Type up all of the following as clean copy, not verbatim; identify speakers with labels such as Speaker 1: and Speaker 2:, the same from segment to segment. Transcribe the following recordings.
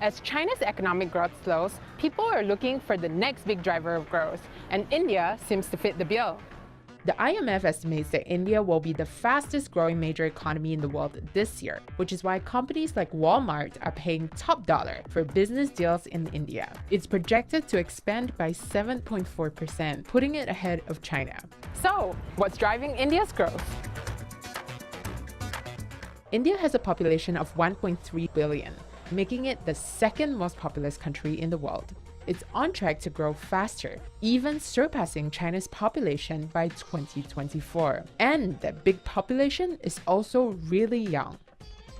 Speaker 1: As China's economic growth slows, people are looking for the next big driver of growth, and India seems to fit the bill.
Speaker 2: The IMF estimates that India will be the fastest growing major economy in the world this year, which is why companies like Walmart are paying top dollar for business deals in India. It's projected to expand by 7.4%, putting it ahead of China.
Speaker 1: So, what's driving India's growth?
Speaker 2: India has a population of 1.3 billion, making it the second most populous country in the world. It's on track to grow faster, even surpassing China's population by 2024. And that big population is also really young.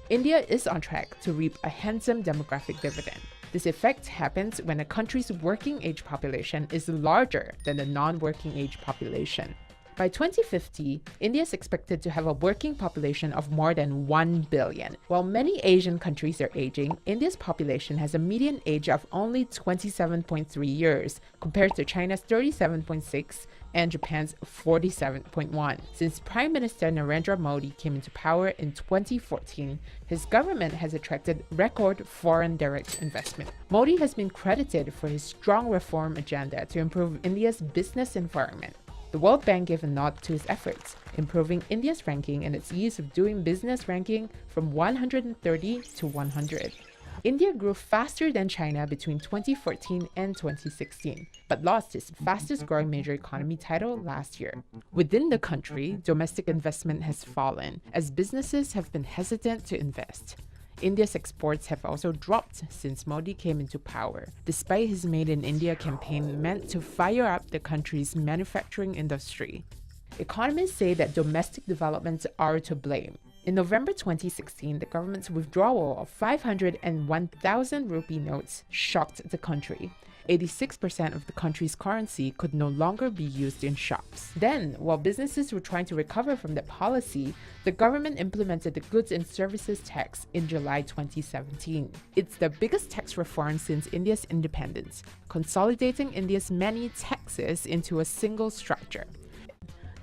Speaker 2: India is on track to reap a handsome demographic dividend. This effect happens when a country's working age population is larger than the non-working age population. By 2050, India is expected to have a working population of more than 1 billion. While many Asian countries are aging, India's population has a median age of only 27.3 years, compared to China's 37.6 and Japan's 47.1. Since Prime Minister Narendra Modi came into power in 2014, his government has attracted record foreign direct investment. Modi has been credited for his strong reform agenda to improve India's business environment. The World Bank gave a nod to his efforts, improving India's ranking in its ease of doing business ranking from 130 to 100. India grew faster than China between 2014 and 2016, but lost its fastest growing major economy title last year. Within the country, domestic investment has fallen, as businesses have been hesitant to invest. India's exports have also dropped since Modi came into power, despite his Made in India campaign meant to fire up the country's manufacturing industry. Economists say that domestic developments are to blame. In November 2016, the government's withdrawal of 500 and 1,000 rupee notes shocked the country. 86% of the country's currency could no longer be used in shops. Then, while businesses were trying to recover from that policy, the government implemented the Goods and Services Tax in July 2017. It's the biggest tax reform since India's independence, consolidating India's many taxes into a single structure.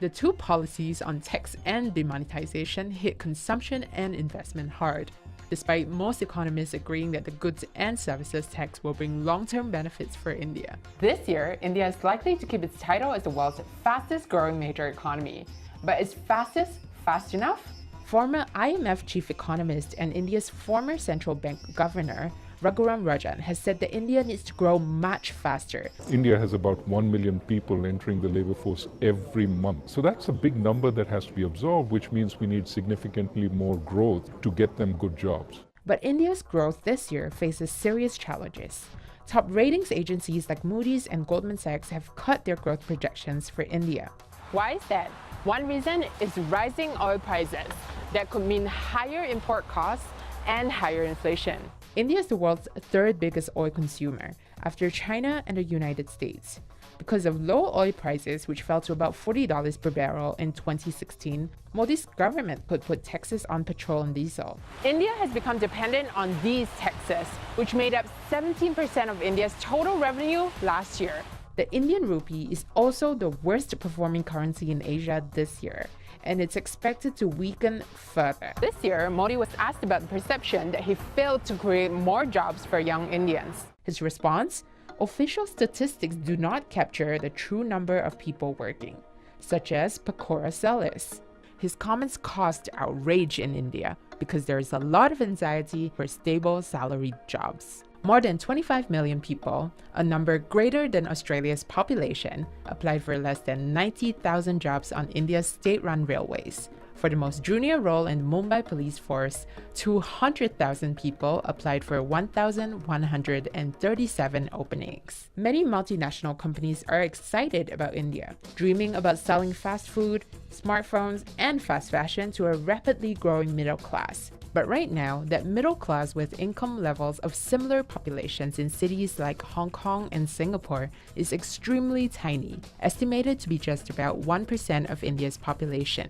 Speaker 2: The two policies on tax and demonetization hit consumption and investment hard, despite most economists agreeing that the goods and services tax will bring long-term benefits for India.
Speaker 1: This year, India is likely to keep its title as the world's fastest growing major economy. But is fastest fast enough?
Speaker 2: Former IMF chief economist and India's former central bank governor, Raghuram Rajan, has said that India needs to grow much faster.
Speaker 3: India has about 1 million people entering the labor force every month. So that's a big number that has to be absorbed, which means we need significantly more growth to get them good jobs.
Speaker 2: But India's growth this year faces serious challenges. Top ratings agencies like Moody's and Goldman Sachs have cut their growth projections for India.
Speaker 1: Why is that? One reason is rising oil prices. That could mean higher import costs and higher inflation.
Speaker 2: India is the world's third biggest oil consumer, after China and the United States. Because of low oil prices, which fell to about $40 per barrel in 2016, Modi's government could put taxes on petrol and diesel.
Speaker 1: India has become dependent on these taxes, which made up 17% of India's total revenue last year.
Speaker 2: The Indian rupee is also the worst performing currency in Asia this year, and it's expected to weaken further.
Speaker 1: This year, Modi was asked about the perception that he failed to create more jobs for young Indians.
Speaker 2: His response? Official statistics do not capture the true number of people working, such as pakora sellers. His comments caused outrage in India because there is a lot of anxiety for stable salaried jobs. More than 25 million people, a number greater than Australia's population, applied for less than 90,000 jobs on India's state-run railways. For the most junior role in the Mumbai police force, 200,000 people applied for 1,137 openings. Many multinational companies are excited about India, dreaming about selling fast food, smartphones, and fast fashion to a rapidly growing middle class. But right now, that middle class with income levels of similar populations in cities like Hong Kong and Singapore is extremely tiny, estimated to be just about 1% of India's population.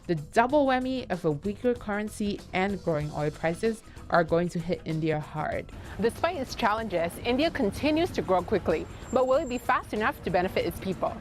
Speaker 2: The double whammy of a weaker currency and growing oil prices are going to hit India hard.
Speaker 1: Despite its challenges, India continues to grow quickly, but will it be fast enough to benefit its people?